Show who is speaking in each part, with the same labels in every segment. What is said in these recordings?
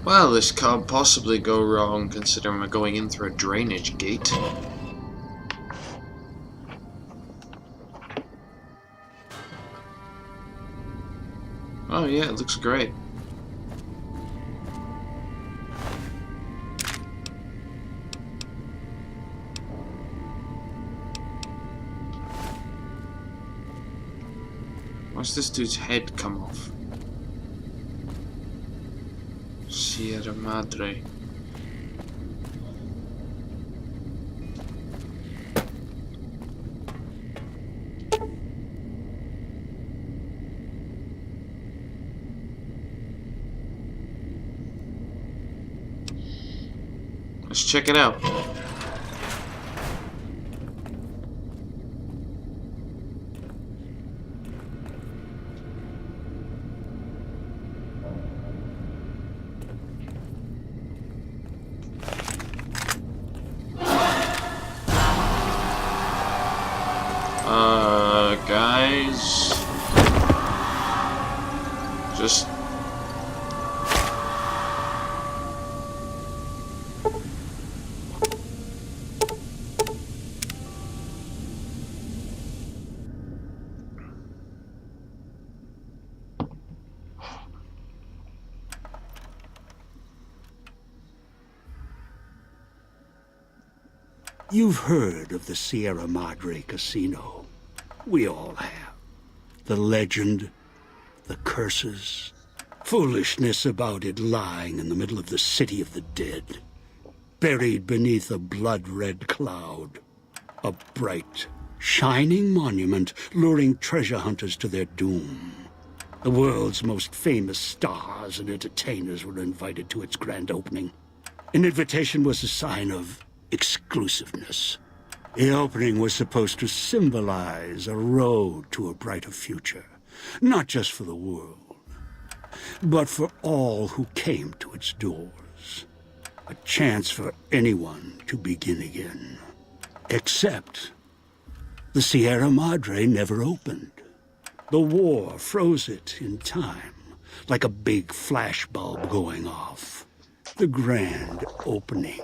Speaker 1: Well, this can't possibly go wrong considering we're going in through a drainage gate. Oh yeah, it looks great. Watch this dude's head come off. Sierra Madre. Let's check it out. Guys, just
Speaker 2: You've heard of the Sierra Madre Casino. We all have. The legend, the curses, foolishness about it lying in the middle of the city of the dead, buried beneath a blood-red cloud. A bright, shining monument luring treasure hunters to their doom. The world's most famous stars and entertainers were invited to its grand opening. An invitation was a sign of exclusiveness. The opening was supposed to symbolize a road to a brighter future, not just for the world, but for all who came to its doors. A chance for anyone to begin again. Except the Sierra Madre never opened. The war froze it in time, like a big flashbulb going off. The grand opening,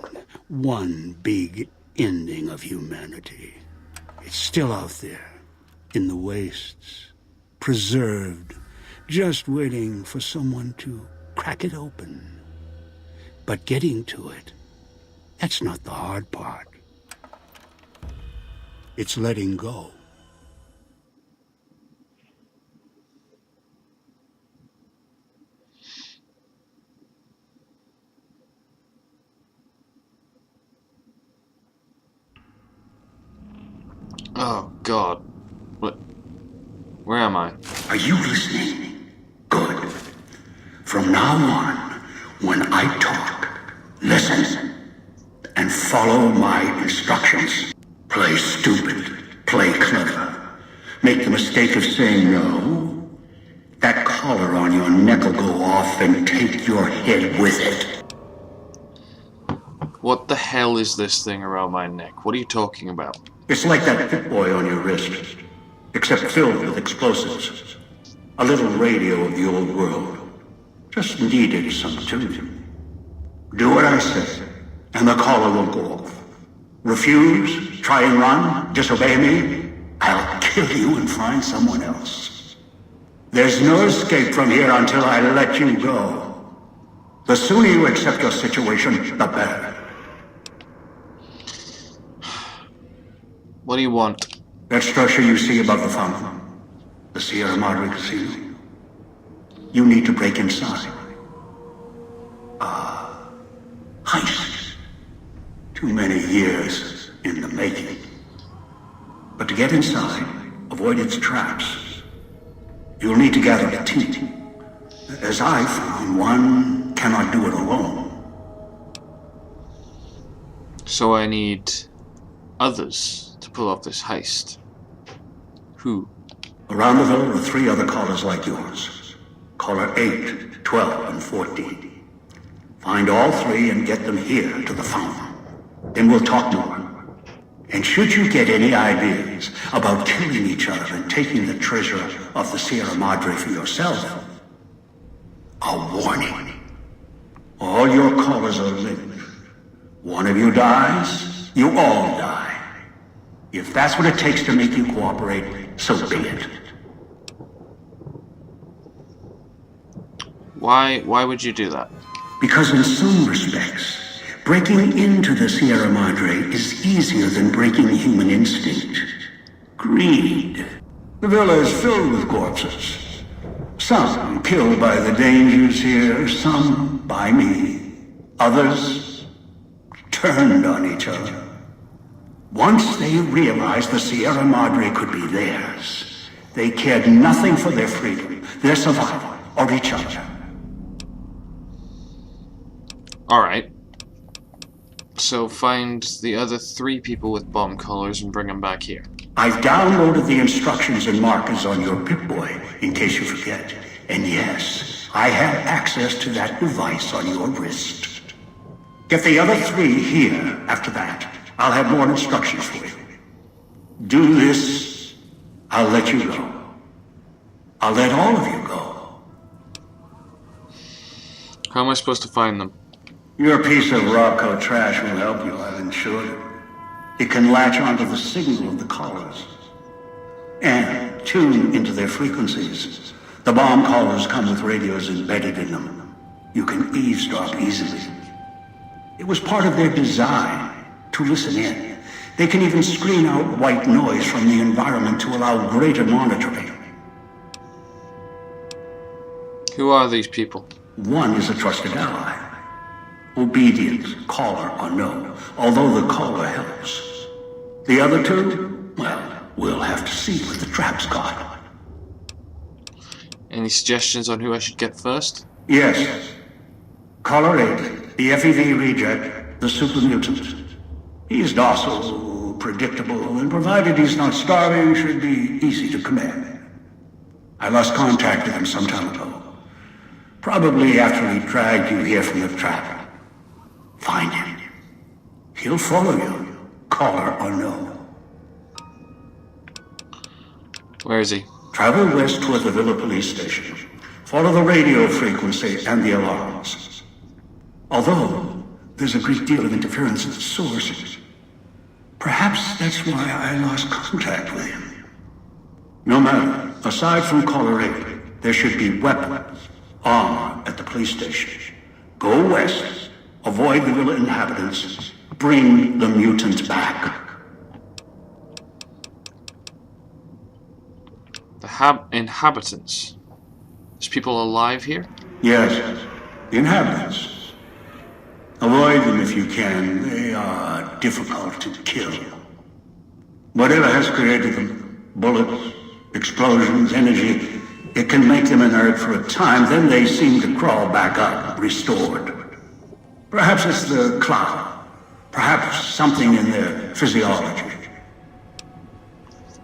Speaker 2: one big ending of humanity. It's still out there, in the wastes, preserved, just waiting for someone to crack it open. But getting to it, that's not the hard part. It's letting go.
Speaker 1: oh god. What? Where am I?
Speaker 2: Are you listening? Good. From now on, when I talk, listen and follow my instructions. Play stupid, play clever. Make the mistake of saying no. That collar on your neck will go off and take your head with it.
Speaker 1: What the hell is this thing around my neck? What are you talking about?
Speaker 2: It's like that Pip Boy on your wrist, except filled with explosives. A little radio of the old world. Just needed some tuning. Do what I say, and the collar won't go off. Refuse, try and run, disobey me, I'll kill you and find someone else. There's no escape from here until I let you go. The sooner you accept your situation, the better.
Speaker 1: What do you want?
Speaker 2: That structure you see above the fountain, the Sierra Madre Casino. You need to break inside. Heist. Too many years in the making. But to get inside, avoid its traps, you'll need to gather a team. As I found, one cannot do it alone.
Speaker 1: So I need others to pull off this heist. Who?
Speaker 2: Around the villa are 3 other callers like yours. Caller 8, 12, and 14. Find all 3 and get them here to the fountain. Then we'll talk more. And should you get any ideas about killing each other and taking the treasure of the Sierra Madre for yourself, a warning. All your callers are linked. One of you dies, you all die. If that's what it takes to make you cooperate, so be it.
Speaker 1: Why would you do that?
Speaker 2: Because in some respects, breaking into the Sierra Madre is easier than breaking human instinct. Greed. The villa is filled with corpses. Some killed by the dangers here, some by me. Others turned on each other. Once they realized the Sierra Madre could be theirs, they cared nothing for their freedom, their survival, or each other.
Speaker 1: Alright. So find the other 3 people with bomb collars and bring them back here.
Speaker 2: I've downloaded the instructions and markers on your Pip-Boy, in case you forget. And yes, I have access to that device on your wrist. Get the other 3 here. After that, I'll have more instructions for you. Do this, I'll let you go. I'll let all of you go.
Speaker 1: How am I supposed to find them?
Speaker 2: Your piece of Rocco trash will help you, I've insured it. It can latch onto the signal of the callers and tune into their frequencies. The bomb callers come with radios embedded in them. You can eavesdrop easily. It was part of their design to listen in. They can even screen out white noise from the environment to allow greater monitoring.
Speaker 1: Who are these people?
Speaker 2: One is a trusted ally. Obedient, caller or no, although the caller helps. The other 2, well, we'll have to see what the trap's got.
Speaker 1: Any suggestions on who I should get first?
Speaker 2: Yes. Caller 8, the FEV reject, the super mutant. He's docile, predictable, and provided he's not starving, should be easy to command. I lost contact with him some time ago. Probably after he dragged you here from the trap. Find him. He'll follow you, caller or no.
Speaker 1: Where is he?
Speaker 2: Travel west toward the Villa police station. Follow the radio frequency and the alarms. Although, there's a great deal of interference at the source. Perhaps that's why I lost contact with him. No matter, aside from caller 8, there should be weapons, armor at the police station. Go west, avoid the Villa inhabitants, bring the mutants back.
Speaker 1: The inhabitants? There's people alive here?
Speaker 2: Yes, the inhabitants. Avoid them if you can. They are difficult to kill. Whatever has created them, bullets, explosions, energy, it can make them inert for a time, then they seem to crawl back up, restored. Perhaps it's the cloud. Perhaps something in their physiology.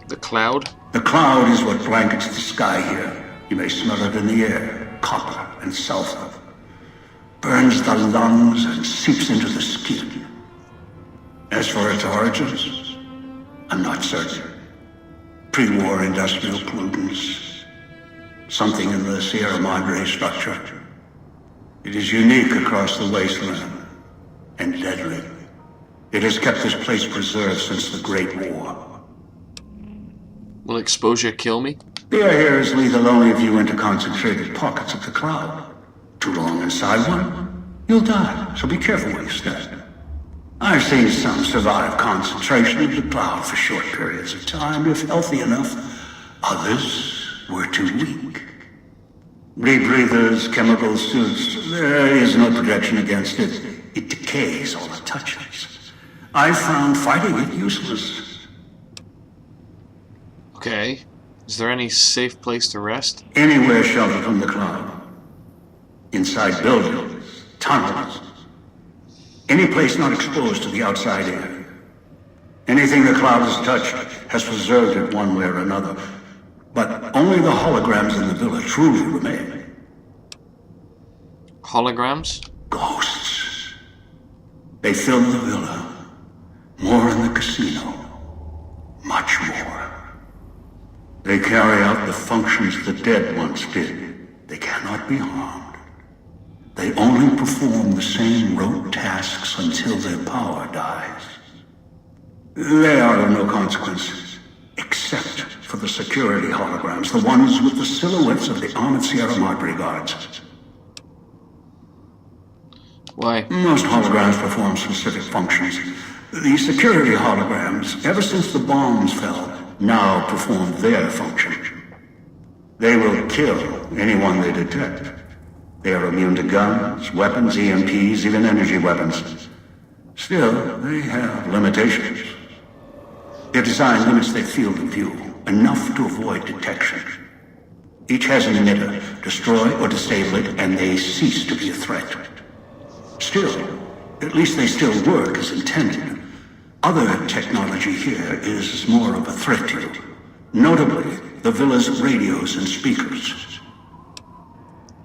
Speaker 1: The cloud?
Speaker 2: The cloud is what blankets the sky here. You may smell it in the air. Copper and sulfur. Burns the lungs and seeps into the skin. As for its origins, I'm not certain. Pre-war industrial pollutants. Something in the Sierra Madre structure. It is unique across the wasteland. And deadly. It has kept this place preserved since the Great War.
Speaker 1: Will exposure kill me?
Speaker 2: The air here is lethal only if you enter concentrated pockets of the cloud. Too long inside one, you'll die, so be careful where you step. I've seen some survive concentration of the cloud for short periods of time, if healthy enough. Others were too weak. Rebreathers, chemical suits, there is no protection against it. It decays all it touches. I found fighting it useless.
Speaker 1: Okay. Is there any safe place to rest?
Speaker 2: Anywhere sheltered from the cloud. Inside buildings, tunnels. Any place not exposed to the outside air. Anything the cloud has touched has preserved it one way or another. But only the holograms in the villa truly remain.
Speaker 1: Holograms?
Speaker 2: Ghosts. They fill the villa. More in the casino. Much more. They carry out the functions the dead once did. They cannot be harmed. They only perform the same rote tasks until their power dies. They are of no consequence, except for the security holograms, the ones with the silhouettes of the armored Sierra Madre guards.
Speaker 1: Why?
Speaker 2: Most holograms perform specific functions. The security holograms, ever since the bombs fell, now perform their function. They will kill anyone they detect. They are immune to guns, weapons, EMPs, even energy weapons. Still, they have limitations. Their design limits their field of view, enough to avoid detection. Each has an emitter. Destroy or disable it, and they cease to be a threat. Still, at least they still work as intended. Other technology here is more of a threat to you. Notably, the villa's radios and speakers.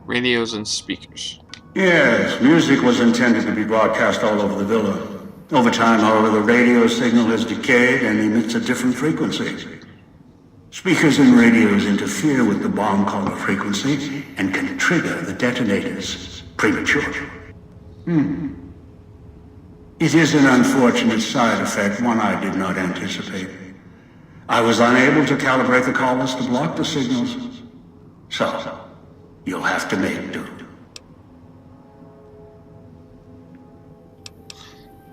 Speaker 1: Radios and speakers.
Speaker 2: Yes, music was intended to be broadcast all over the villa. Over time, however, the radio signal has decayed and emits a different frequency. Speakers and radios interfere with the bomb caller frequency and can trigger the detonators prematurely. It is an unfortunate side effect, one I did not anticipate. I was unable to calibrate the collars to block the signals. So, you'll have to make do.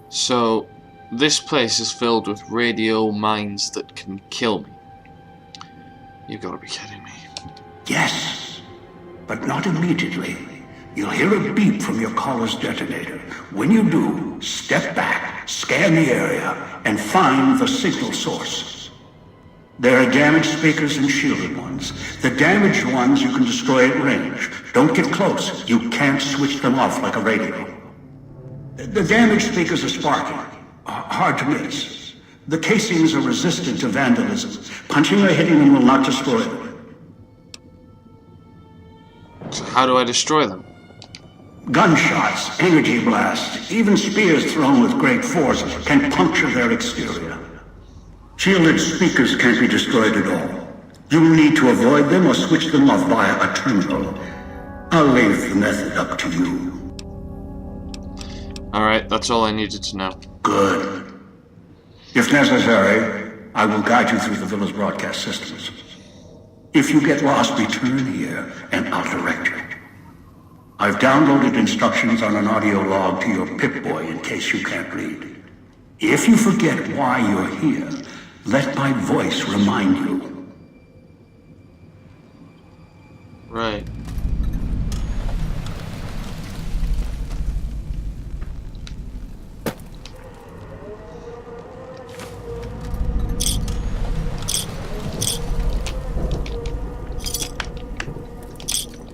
Speaker 1: So, this place is filled with radio mines that can kill me. You've got to be kidding me.
Speaker 2: Yes, but not immediately. You'll hear a beep from your collar's detonator. When you do, step back, scan the area, and find the signal source. There are damaged speakers and shielded ones. The damaged ones you can destroy at range. Don't get close. You can't switch them off like a radio. The damaged speakers are sparking. Hard to miss. The casings are resistant to vandalism. Punching or hitting them will not destroy them.
Speaker 1: So how do I destroy them?
Speaker 2: Gunshots, energy blasts, even spears thrown with great force can puncture their exterior. Shielded speakers can't be destroyed at all. You'll need to avoid them or switch them off via a terminal. I'll leave the method up to you.
Speaker 1: Alright, that's all I needed to know.
Speaker 2: Good. If necessary, I will guide you through the villa's broadcast systems. If you get lost, return here, and I'll direct you. I've downloaded instructions on an audio log to your Pip-Boy in case you can't read. If you forget why you're here, let my voice remind you.
Speaker 1: Right.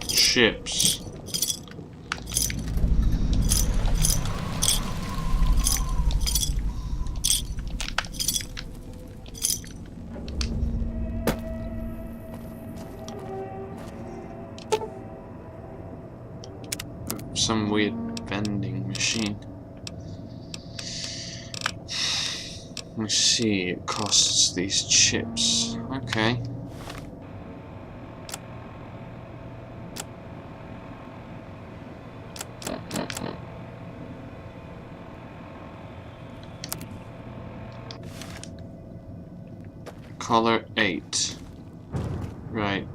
Speaker 1: Ships. Some weird vending machine. Let me see, it costs these chips. Okay. Color 8. Right.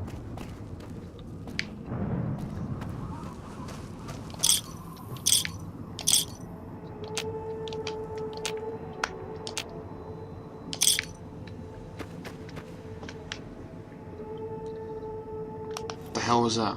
Speaker 1: The hell was that?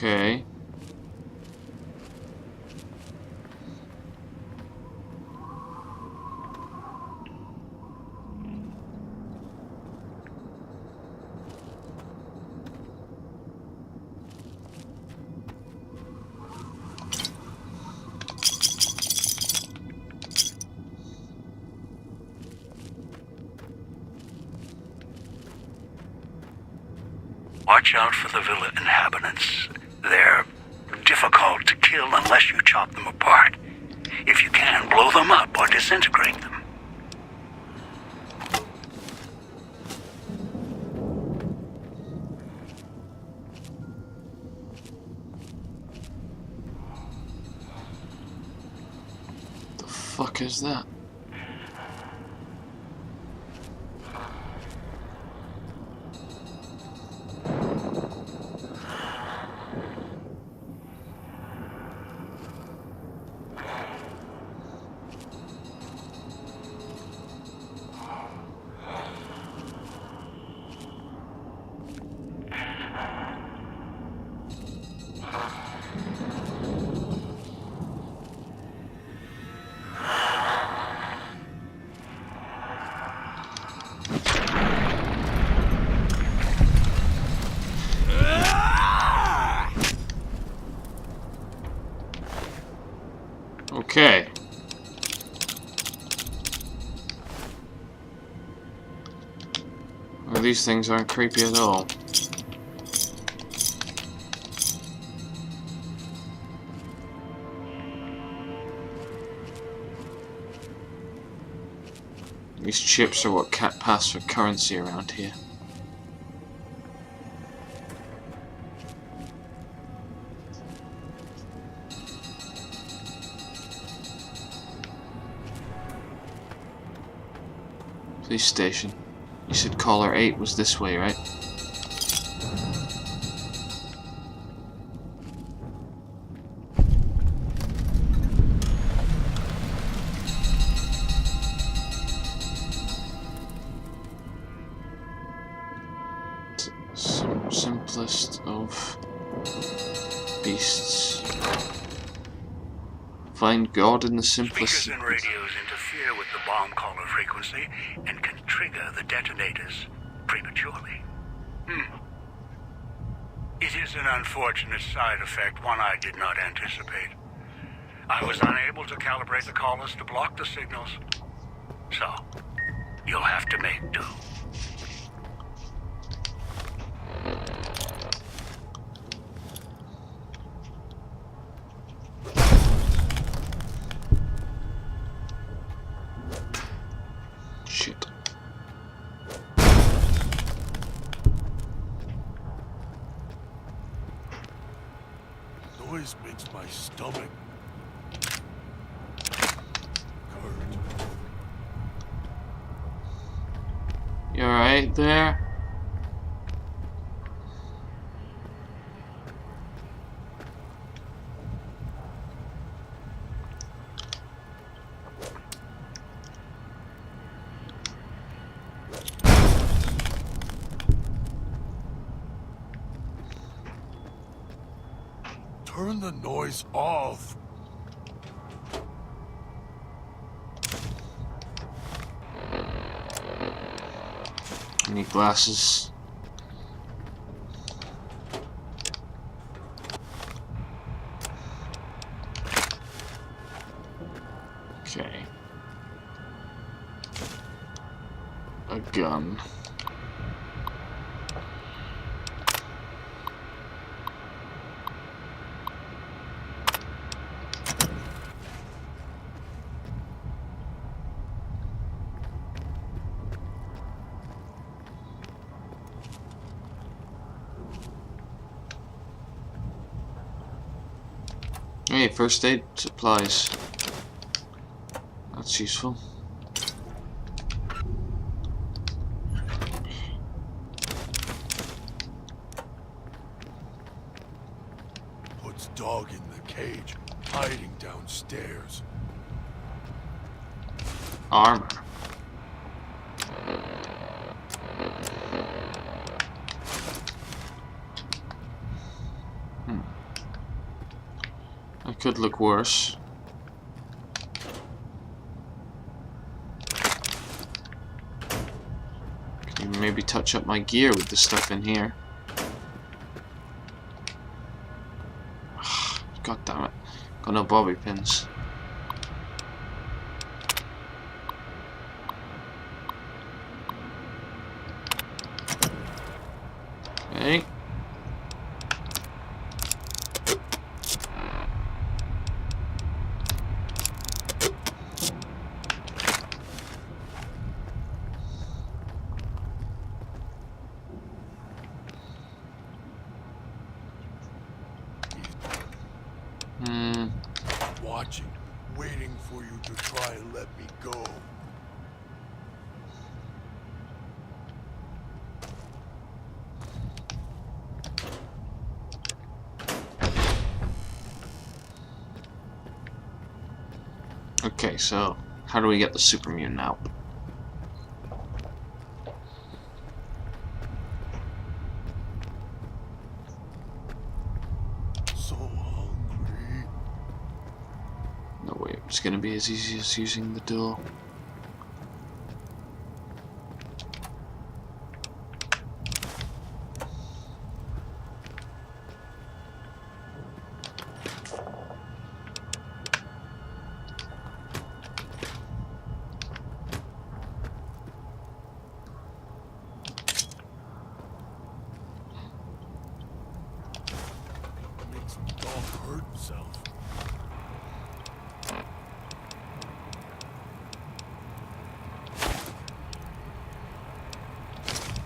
Speaker 1: Okay.
Speaker 2: Watch out for the villa inhabitants. They're difficult to kill unless you chop them apart. If you can, blow them up or disintegrate them.
Speaker 1: The fuck is that? Okay. Well, these things aren't creepy at all. These chips are what pass for currency around here. Police station. You said caller 8 was this way, right? Simplest of beasts. Find God in the simplest.
Speaker 2: Speakers and radios interfere with the bomb caller frequency and can trigger the detonators prematurely. It is an unfortunate side effect, one I did not anticipate. I was unable to calibrate the callers to block the signals, so you'll have to make do.
Speaker 1: Shit.
Speaker 2: Noise makes my stomach hurt.
Speaker 1: You alright there?
Speaker 2: Turn the noise off.
Speaker 1: I need glasses. Okay. A gun. Hey, first aid supplies. That's useful.
Speaker 2: Puts dog in the cage, hiding downstairs.
Speaker 1: Armor. It could look worse. Could even maybe touch up my gear with the stuff in here. God damn it. Got no bobby pins. Okay.
Speaker 3: Watching, waiting for you to try and let me go.
Speaker 1: Okay, so how do we get the super mutant out?
Speaker 3: So hungry.
Speaker 1: No way, it's gonna be as easy as using the door.
Speaker 3: Makes the dog hurt himself.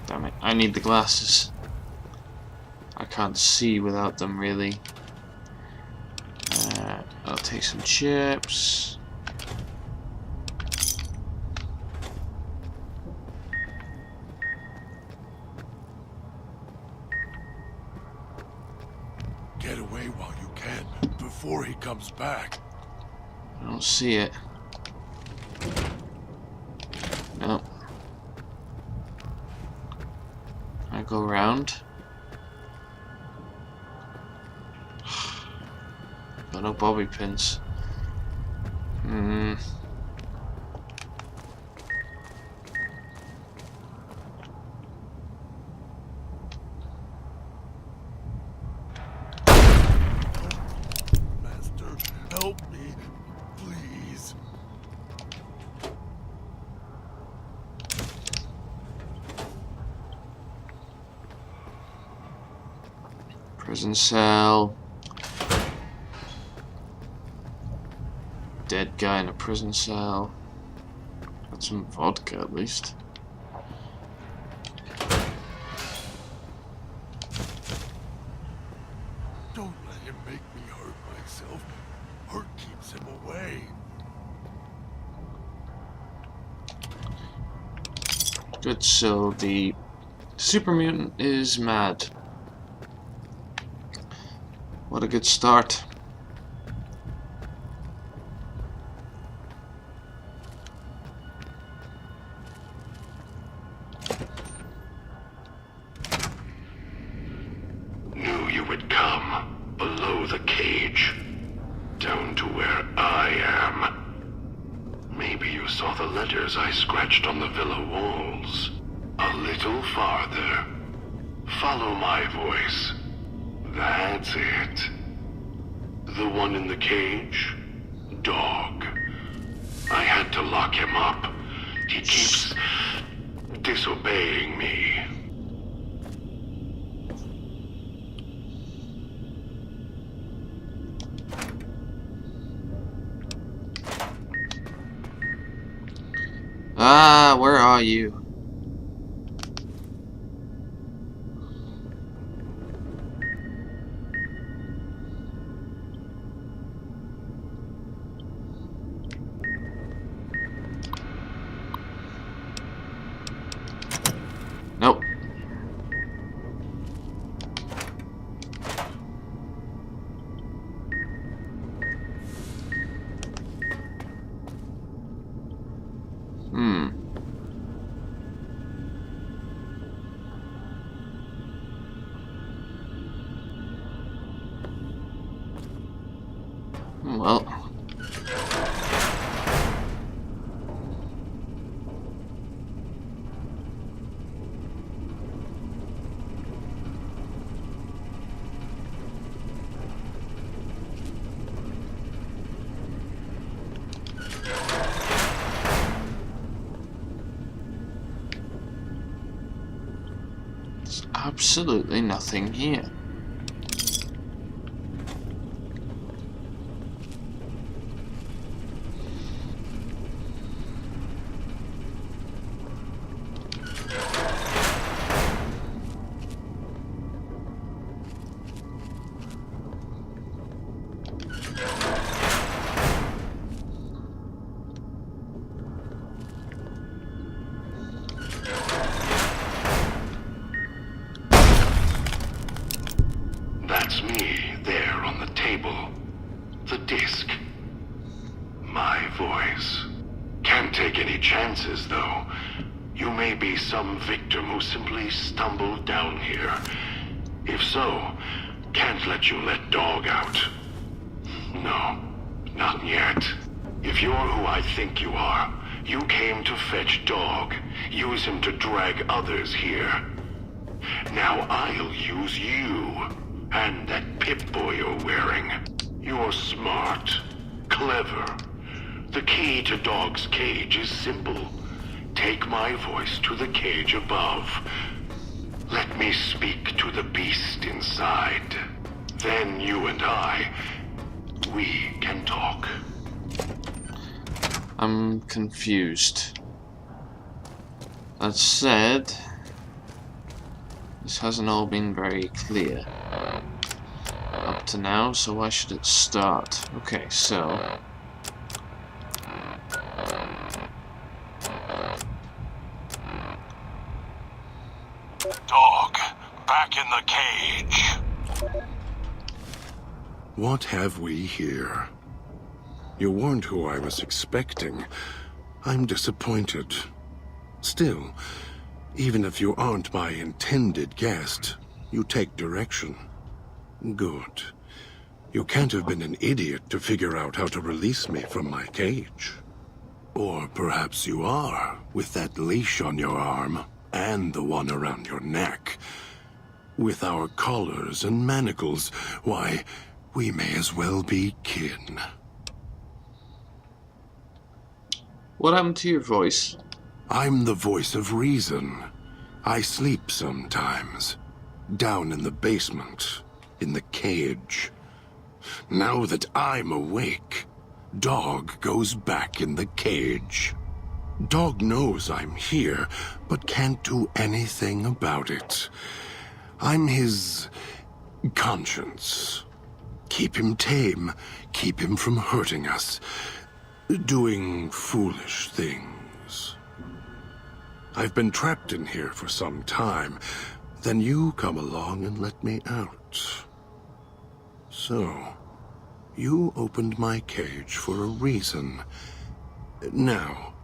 Speaker 1: Damn it, I need the glasses. I can't see without them, really. I'll take some chips.
Speaker 3: Get away while you can, before he comes back.
Speaker 1: I don't see it. No. I go around. Got no bobby pins.
Speaker 3: Master, help me, please.
Speaker 1: Prison cell. Dead guy in a prison cell. Got some vodka at least.
Speaker 3: Don't let him make me hurt myself. Hurt keeps him away.
Speaker 1: Good, so the super mutant is mad. What a good start.
Speaker 4: Knew you would come below the cage, down to where I am. Maybe you saw the letters I scratched on the villa walls. A little farther. Follow my voice. That's it. The one in the cage? Dog. I had to lock him up. He keeps disobeying me.
Speaker 1: Ah, where are you? Nope. absolutely nothing here.
Speaker 4: That's me, there on the table. The disc. My voice. Can't take any chances, though. You may be some victim who simply stumbled down here. If so, can't let you let Dog out. No, not yet. If you're who I think you are, you came to fetch Dog. Use him to drag others here. Now I'll use you. And that Pip-Boy you're wearing. You're smart. Clever. The key to Dog's cage is simple. Take my voice to the cage above. Let me speak to the beast inside. Then you and I, we can talk.
Speaker 1: I'm confused. That said, this hasn't all been very clear up to now, so why should it start? Okay, so
Speaker 4: Dog, back in the cage.
Speaker 3: What have we here? You weren't who I was expecting. I'm disappointed. Still, even if you aren't my intended guest, you take direction. Good. You can't have been an idiot to figure out how to release me from my cage. Or perhaps you are, with that leash on your arm, and the one around your neck. With our collars and manacles, why, we may as well be kin.
Speaker 1: what happened to your voice?
Speaker 3: I'm the voice of reason. I sleep sometimes. Down in the basement. In the cage. Now that I'm awake, Dog goes back in the cage. Dog knows I'm here, but can't do anything about it. I'm his conscience. Keep him tame, keep him from hurting us, doing foolish things. I've been trapped in here for some time. Then you come along and let me out. So, you opened my cage for a reason. Now,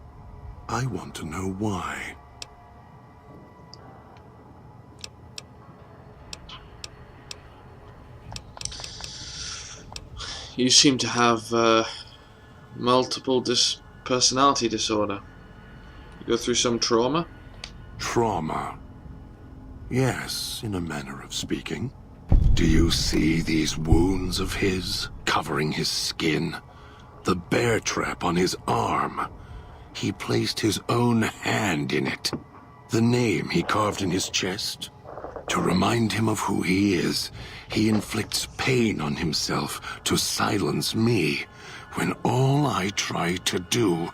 Speaker 3: I want to know why.
Speaker 1: You seem to have multiple personality disorder. You go through some trauma?
Speaker 3: Trauma. Yes, in a manner of speaking. Do you see these wounds of his, covering his skin? The bear trap on his arm. He placed his own hand in it. The name he carved in his chest. To remind him of who he is, he inflicts pain on himself to silence me, when all I try to do...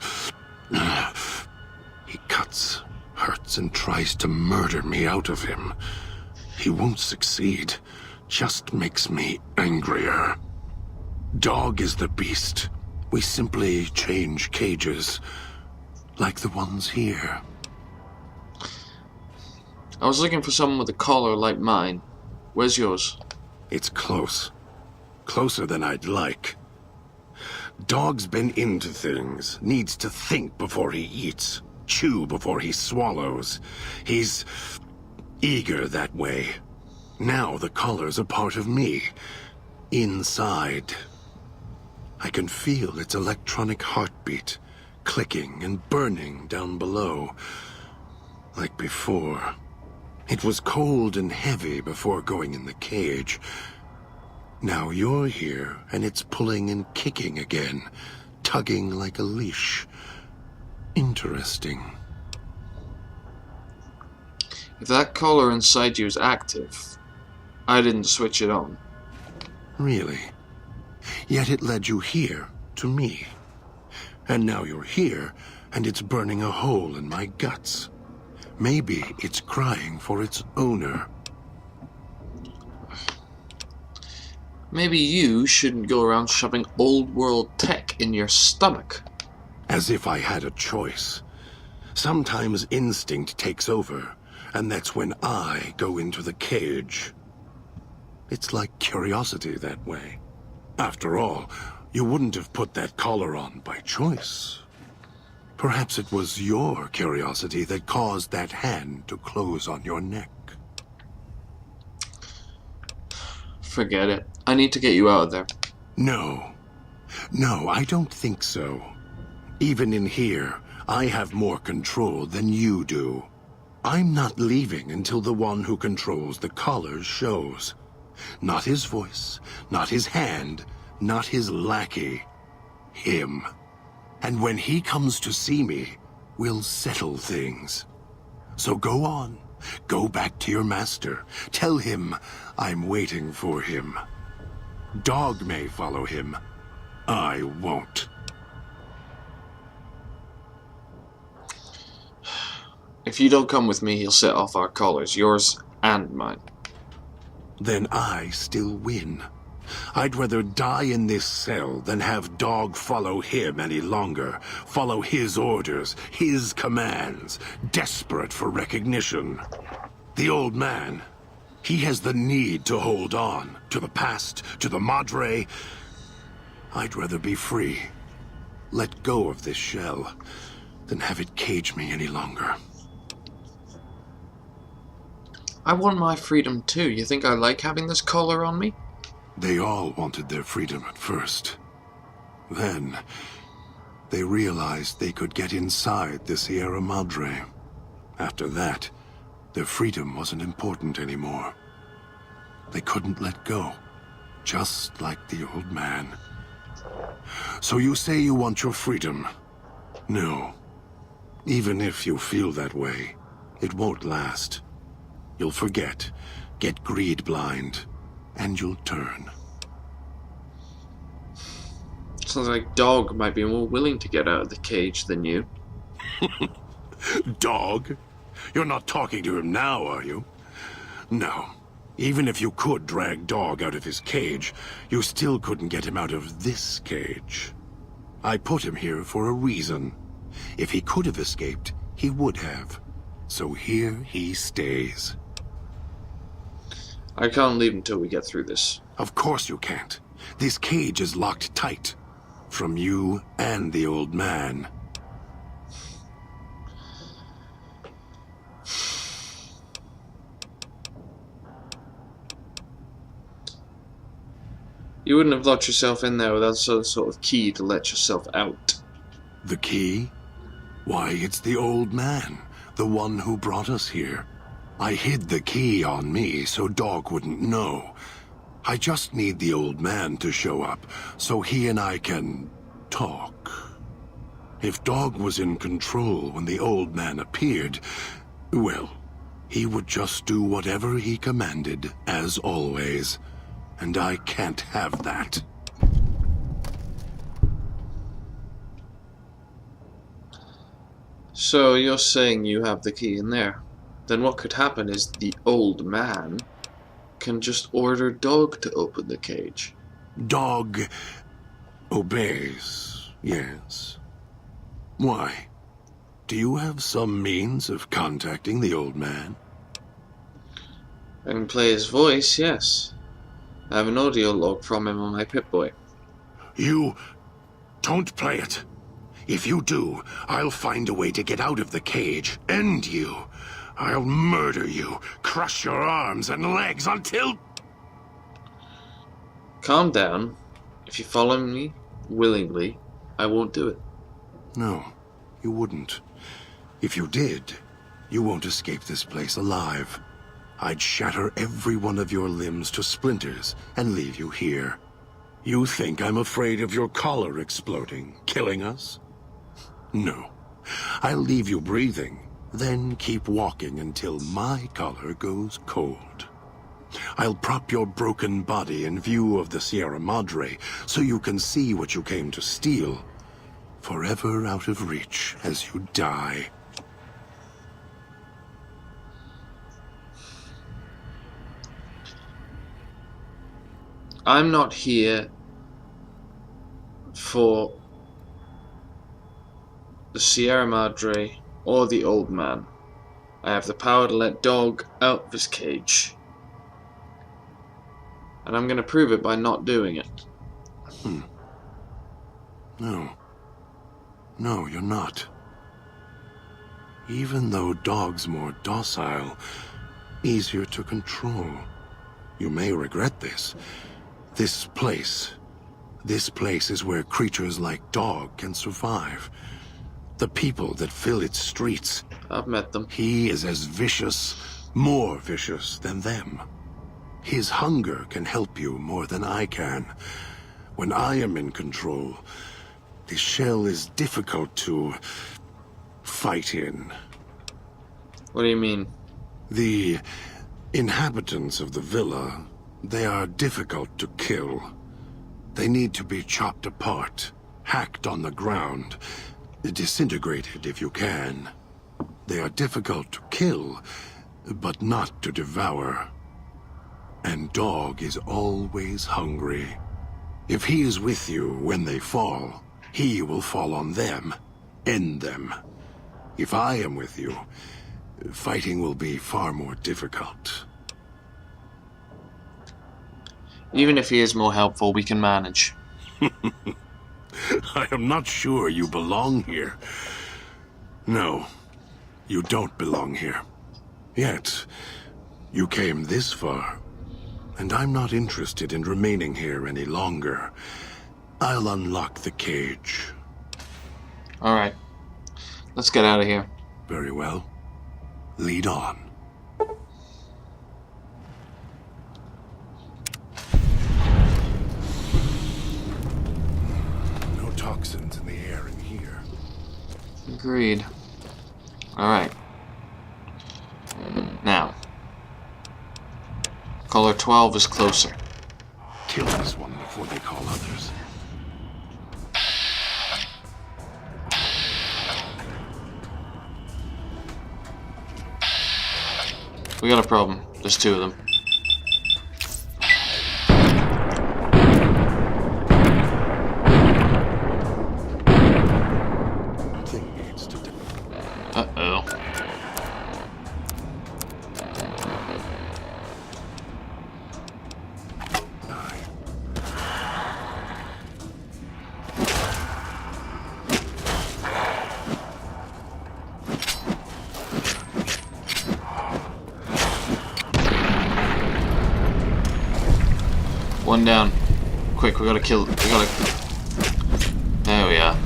Speaker 3: He cuts, hurts, and tries to murder me out of him. He won't succeed, just makes me angrier. Dog is the beast. We simply change cages, like the ones here.
Speaker 1: I was looking for someone with a collar like mine. Where's yours?
Speaker 3: It's close. Closer than I'd like. Dog's been into things, needs to think before he eats, chew before he swallows. He's eager that way. Now the collar's a part of me. Inside. I can feel its electronic heartbeat, clicking and burning down below. Like before. It was cold and heavy before going in the cage. Now you're here, and it's pulling and kicking again, tugging like a leash. Interesting.
Speaker 1: If that collar inside you is active, I didn't switch it on.
Speaker 3: Really? Yet it led you here, to me. And now you're here, and it's burning a hole in my guts. Maybe it's crying for its owner.
Speaker 1: Maybe you shouldn't go around shoving old world tech in your stomach.
Speaker 3: As if I had a choice. Sometimes instinct takes over, and that's when I go into the cage. It's like curiosity that way. After all, you wouldn't have put that collar on by choice. Perhaps it was your curiosity that caused that hand to close on your neck.
Speaker 1: Forget it. I need to get you out of there.
Speaker 3: No. No, I don't think so. Even in here, I have more control than you do. I'm not leaving until the one who controls the collars shows. Not his voice, not his hand, not his lackey. Him. And when he comes to see me, we'll settle things. So go on. Go back to your master. Tell him I'm waiting for him. Dog may follow him. I won't.
Speaker 1: If you don't come with me, he'll set off our collars, yours and mine.
Speaker 3: Then I still win. I'd rather die in this cell than have Dog follow him any longer. Follow his orders, his commands, desperate for recognition. The old man, he has the need to hold on, to the past, to the Madre. I'd rather be free. Let go of this shell, than have it cage me any longer.
Speaker 1: I want my freedom too. You think I like having this collar on me?
Speaker 3: They all wanted their freedom at first. Then, they realized they could get inside the Sierra Madre. After that, their freedom wasn't important anymore. They couldn't let go, just like the old man. So you say you want your freedom? No. Even if you feel that way, it won't last. You'll forget, get greed blind, and you'll turn.
Speaker 1: Sounds like Dog might be more willing to get out of the cage than you.
Speaker 3: Dog? You're not talking to him now, are you? No. Even if you could drag Dog out of his cage, you still couldn't get him out of this cage. I put him here for a reason. If he could have escaped, he would have. So here he stays.
Speaker 1: I can't leave until we get through this.
Speaker 3: Of course you can't. This cage is locked tight. From you and the old man.
Speaker 1: You wouldn't have locked yourself in there without some sort of key to let yourself out.
Speaker 3: The key? Why, it's the old man. The one who brought us here. I hid the key on me so Dog wouldn't know. I just need the old man to show up so he and I can talk. If Dog was in control when the old man appeared, well, he would just do whatever he commanded, as always. And I can't have that.
Speaker 1: So you're saying you have the key in there? Then what could happen is the old man can just order Dog to open the cage.
Speaker 3: Dog obeys, yes. Why? Do you have some means of contacting the old man?
Speaker 1: I can play his voice, yes. I have an audio log from him on my Pip-Boy.
Speaker 3: You don't play it. If you do, I'll find a way to get out of the cage. End you. I'll murder you, crush your arms and legs until...
Speaker 1: Calm down. If you follow me willingly, I won't do it.
Speaker 3: No, you wouldn't. If you did, you won't escape this place alive. I'd shatter every one of your limbs to splinters and leave you here. You think I'm afraid of your collar exploding, killing us? No. I'll leave you breathing, Then keep walking until my color goes cold. I'll prop your broken body in view of the Sierra Madre so you can see what you came to steal, forever out of reach as you die.
Speaker 1: I'm not here for the Sierra Madre or the old man. I have the power to let Dog out of his cage. And I'm going to prove it by not doing it.
Speaker 3: No. No, you're not. Even though Dog's more docile, easier to control. You may regret this. This place is where creatures like Dog can survive. The people that fill its streets.
Speaker 1: I've met them.
Speaker 3: He is as vicious, more vicious than them. His hunger can help you more than I can. When I am in control, the shell is difficult to fight in.
Speaker 1: What do you mean?
Speaker 3: The inhabitants of the villa, they are difficult to kill. They need to be chopped apart, hacked on the ground, disintegrated if you can. They are difficult to kill, but not to devour. And Dog is always hungry. If he is with you when they fall, he will fall on them, end them. If I am with you, fighting will be far more difficult.
Speaker 1: Even if he is more helpful, we can manage.
Speaker 3: I am not sure you belong here. No, you don't belong here. Yet, you came this far, and I'm not interested in remaining here any longer. I'll unlock the cage.
Speaker 1: Alright. Let's get out of here.
Speaker 3: Very well. Lead on. No toxins in the air in here.
Speaker 1: Agreed. Alright. Now. Caller 12 is closer.
Speaker 3: Kill this one before they call others.
Speaker 1: We got a problem. There's two of them.
Speaker 3: Thing needs to die.
Speaker 1: Uh-oh. One down. Quick, we gotta kill. We gotta. There we are.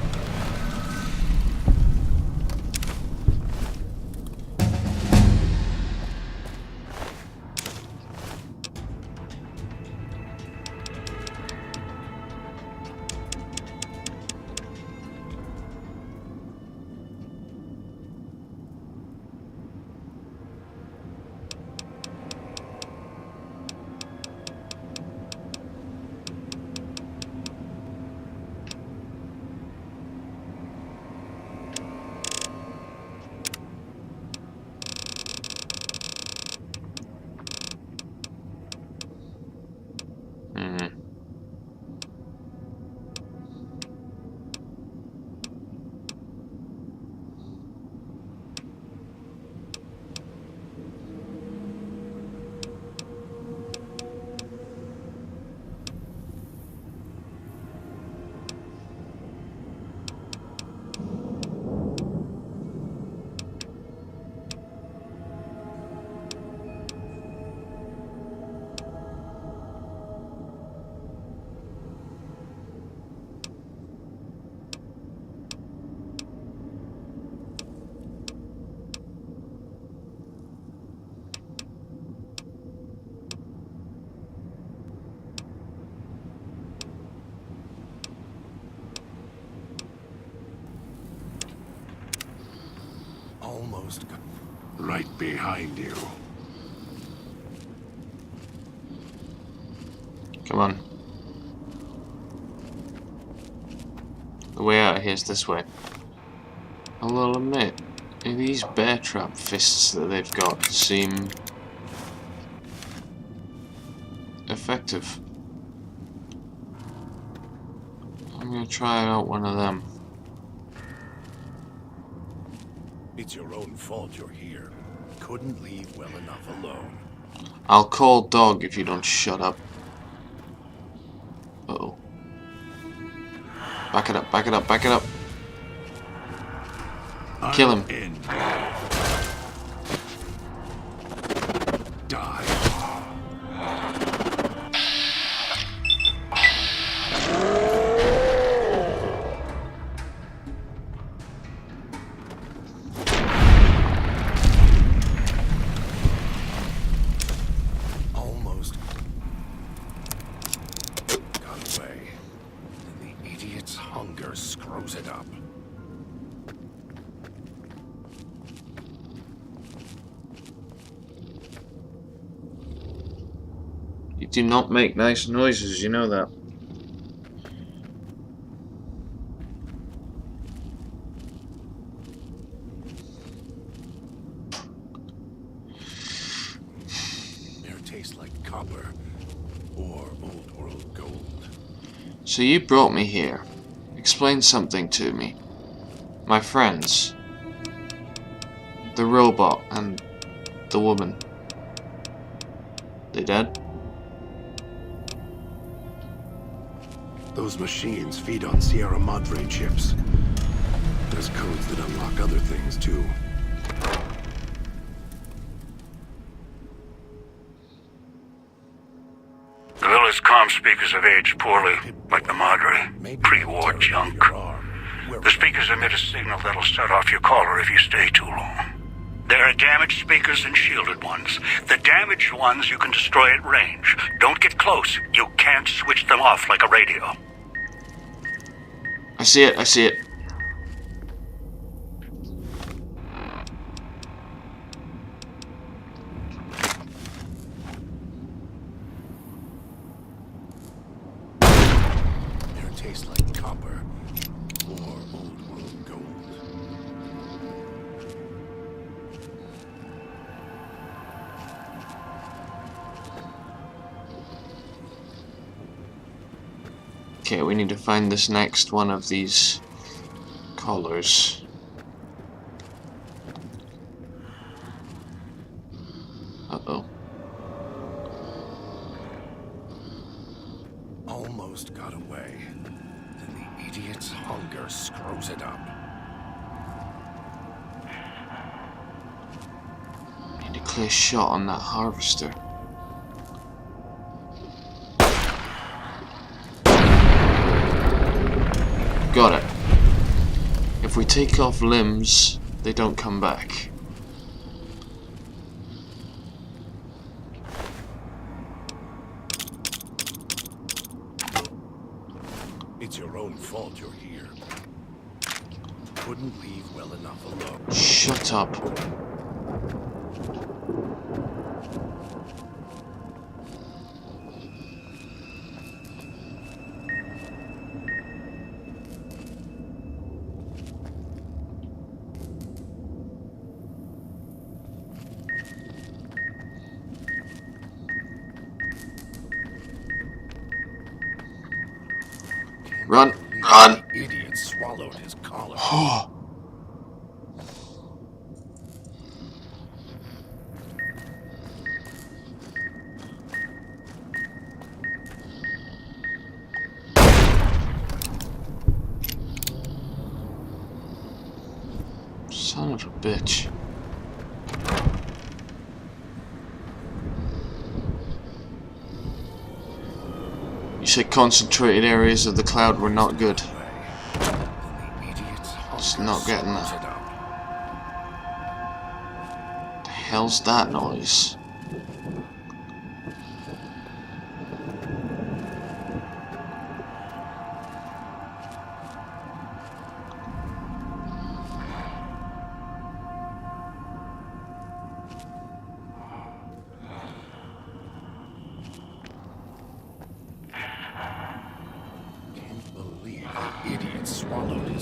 Speaker 3: Almost right behind you.
Speaker 1: Come on. The way out of here is this way. Although I'll admit, these bear trap fists that they've got seem effective. I'm gonna try out one of them.
Speaker 3: It's your own fault you're here. Couldn't leave well enough alone.
Speaker 1: I'll call dog if you don't shut up. Uh-oh. Back it up, back it up, back it up. Kill him.
Speaker 3: Die. Almost got away. And the idiot's hunger screws it up.
Speaker 1: You do not make nice noises, you know that.
Speaker 3: Air tastes like copper or old world gold.
Speaker 1: So you brought me here. Explain something to me. My friends. The robot and the woman. They dead?
Speaker 3: Those machines feed on Sierra Madre chips. There's codes that unlock other things, too.
Speaker 5: The villa's comm speakers have aged poorly, like the Madre. Pre-war junk. The speakers emit a signal that'll set off your caller if you stay too long. There are damaged speakers and shielded ones. The damaged ones you can destroy at range. Don't get close. You can't switch them off like a radio.
Speaker 1: I see it, I see it.
Speaker 3: Air tastes like copper or old world gold.
Speaker 1: Okay, we need to find this next one of these collars. Uh-oh.
Speaker 3: Almost got away. Then the idiot's hunger screws it up.
Speaker 1: Need a clear shot on that harvester. Got it. If we take off limbs, they don't come back.
Speaker 3: It's your own fault you're here. Couldn't leave well enough alone.
Speaker 1: Shut up. Run! Run!
Speaker 3: The idiot swallowed his collar.
Speaker 1: Son of a bitch. You said concentrated areas of the cloud were not good. Just not getting that. The hell's that noise?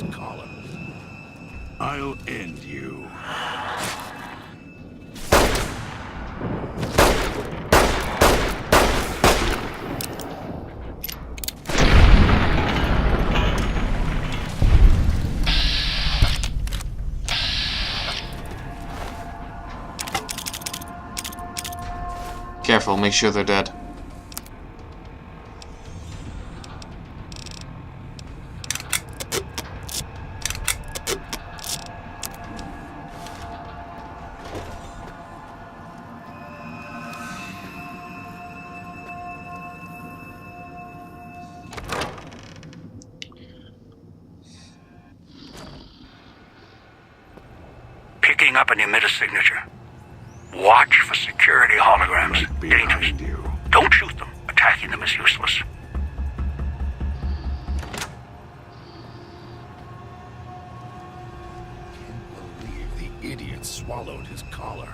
Speaker 3: his collar. I'll end you.
Speaker 1: Careful, make sure they're dead.
Speaker 5: Picking up an emitter signature. Watch for security holograms.
Speaker 3: Right
Speaker 5: Dangerous.
Speaker 3: behind you.
Speaker 5: Don't shoot them. Attacking them is useless.
Speaker 3: Can't believe the idiot swallowed his collar.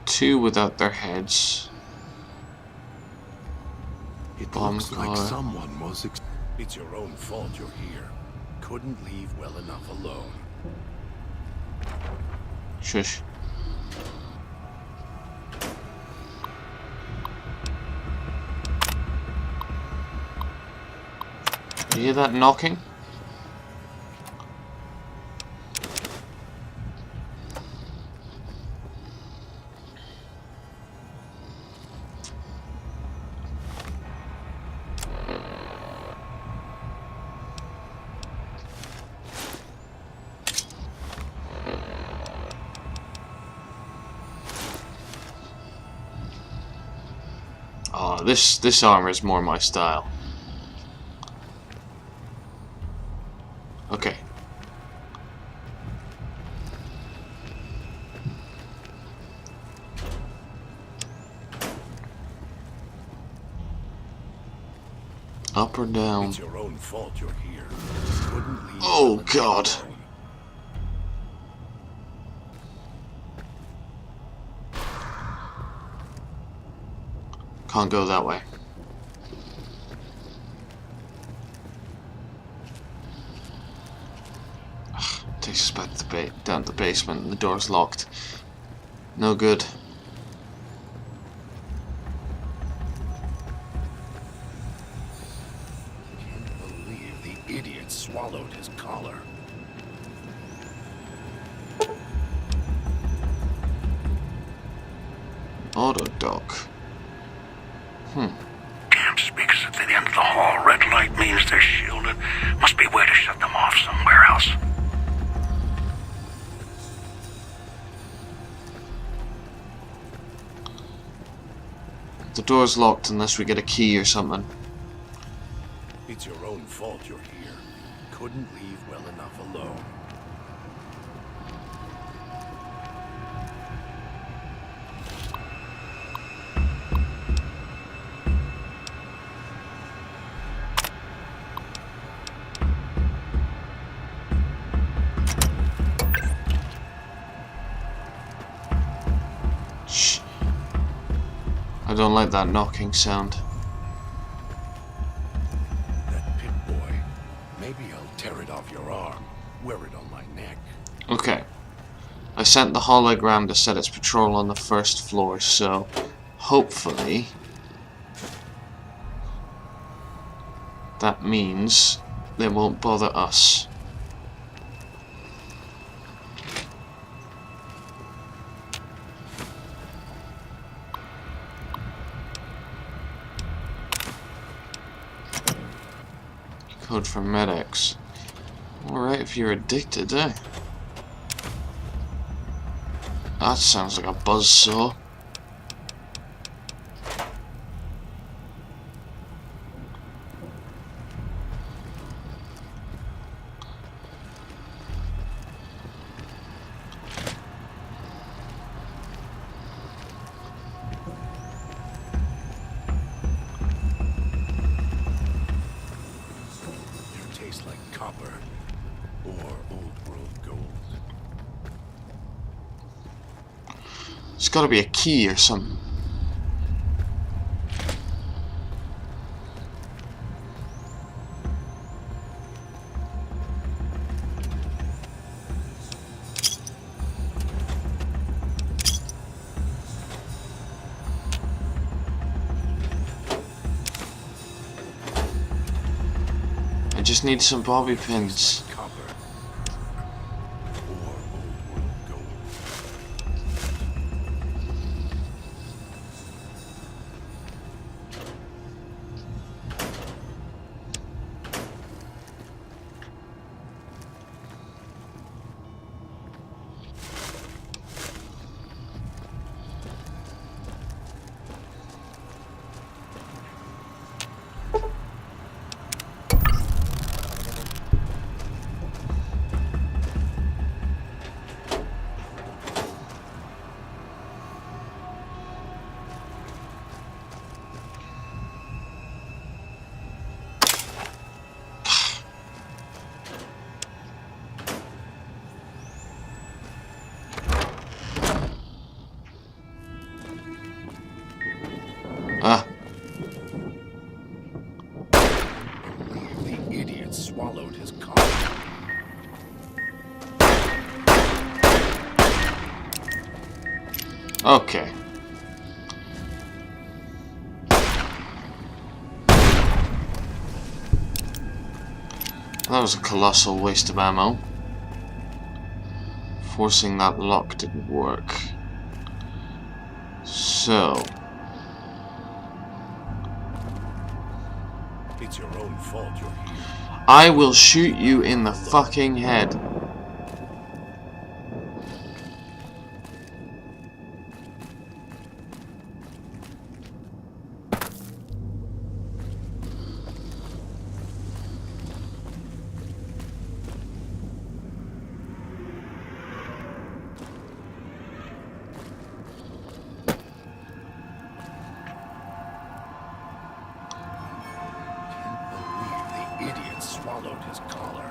Speaker 1: Two without their heads.
Speaker 3: It
Speaker 1: Bomb
Speaker 3: looks like
Speaker 1: collar.
Speaker 3: someone was It's your own fault you're here. Couldn't leave well enough alone.
Speaker 1: Shush. You hear that knocking? Oh, this armor is more my style. Okay. Up or down?
Speaker 3: It's your own fault you're here. Couldn't leave
Speaker 1: Oh,
Speaker 3: well enough
Speaker 1: God.
Speaker 3: alone.
Speaker 1: Can't go that way. Ugh, takes us back to down to the basement and the door's locked. No good.
Speaker 3: Can't believe the idiot swallowed his collar.
Speaker 1: Auto dock.
Speaker 5: Damn speakers at the end of the hall. Red light means they're shielded. Must be a way to shut them off somewhere else.
Speaker 1: The door's locked unless we get a key or something.
Speaker 3: It's your own fault you're here. Couldn't leave well enough alone.
Speaker 1: Shh. I don't like that knocking sound.
Speaker 3: That Pip-Boy. Maybe I'll tear it off your arm. Wear it on my neck.
Speaker 1: Okay. I sent the hologram to set its patrol on the first floor, so hopefully that means they won't bother us. Code for medics. Alright, if you're addicted, eh? That sounds like a buzzsaw. got to be a key or something. I just need some bobby pins. Ah.
Speaker 3: The idiot swallowed his collar.
Speaker 1: Okay. That was a colossal waste of ammo. Forcing that lock didn't work. So...
Speaker 3: It's your own fault you're here.
Speaker 1: I will shoot you in the fucking head.
Speaker 3: Swallowed his collar.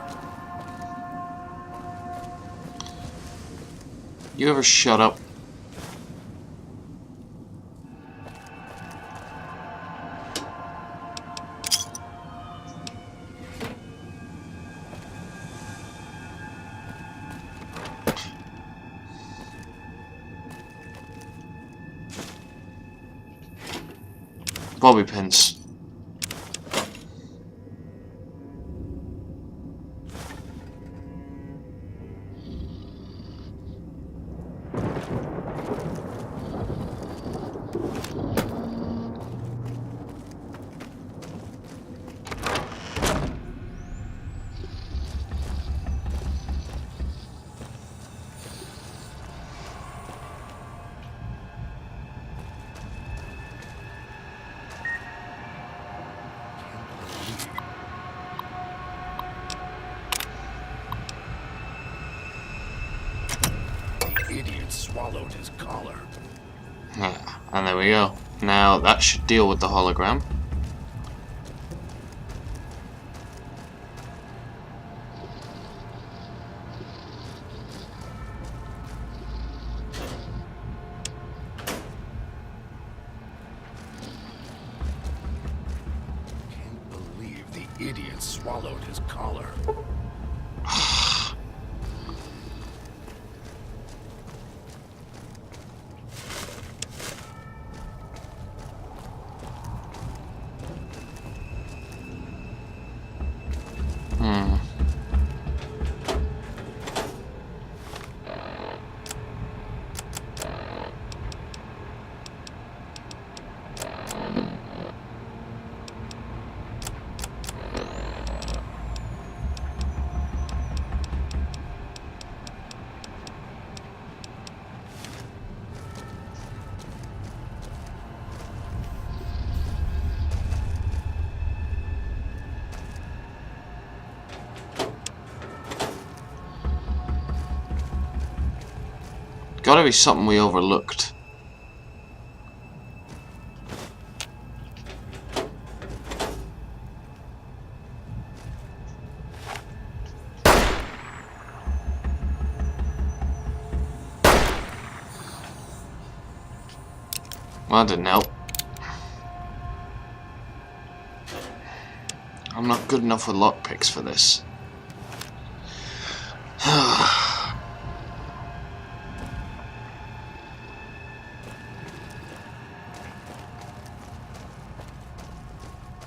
Speaker 1: You ever shut up? Bobby pins.
Speaker 3: Idiot swallowed his collar.
Speaker 1: And there we go. Now that should deal with the hologram.
Speaker 3: Can't believe the idiot swallowed his collar.
Speaker 1: Gotta be something we overlooked. Well, that didn't help. I'm not good enough with lockpicks for this.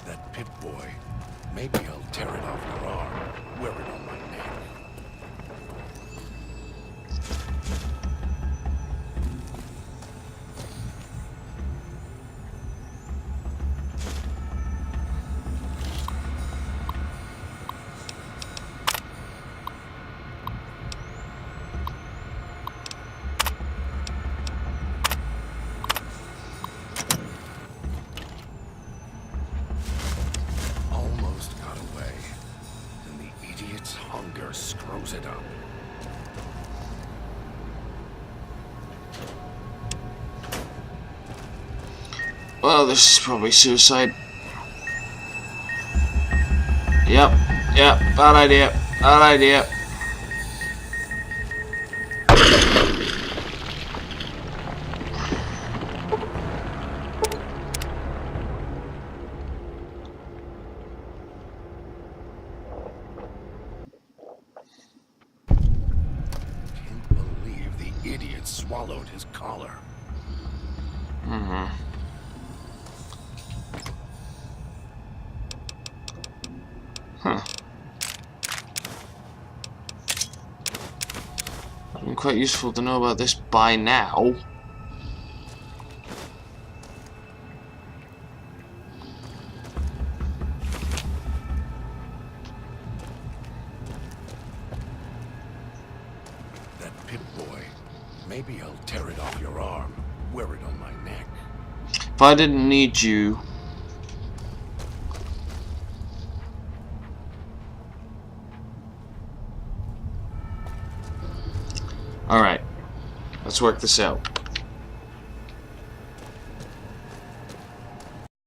Speaker 3: That pit boy. Maybe I'll tear it off your arm, wear it on my neck. Almost got away. And the idiot's hunger screws it up.
Speaker 1: Well, this is probably suicide. Yep, bad idea, bad idea.
Speaker 3: Can't believe the idiot swallowed his collar.
Speaker 1: Huh. It'd been quite useful to know about this by now.
Speaker 3: That pit boy. Maybe I'll tear it off your arm, wear it on my neck.
Speaker 1: If I didn't need you... Alright, let's work this out.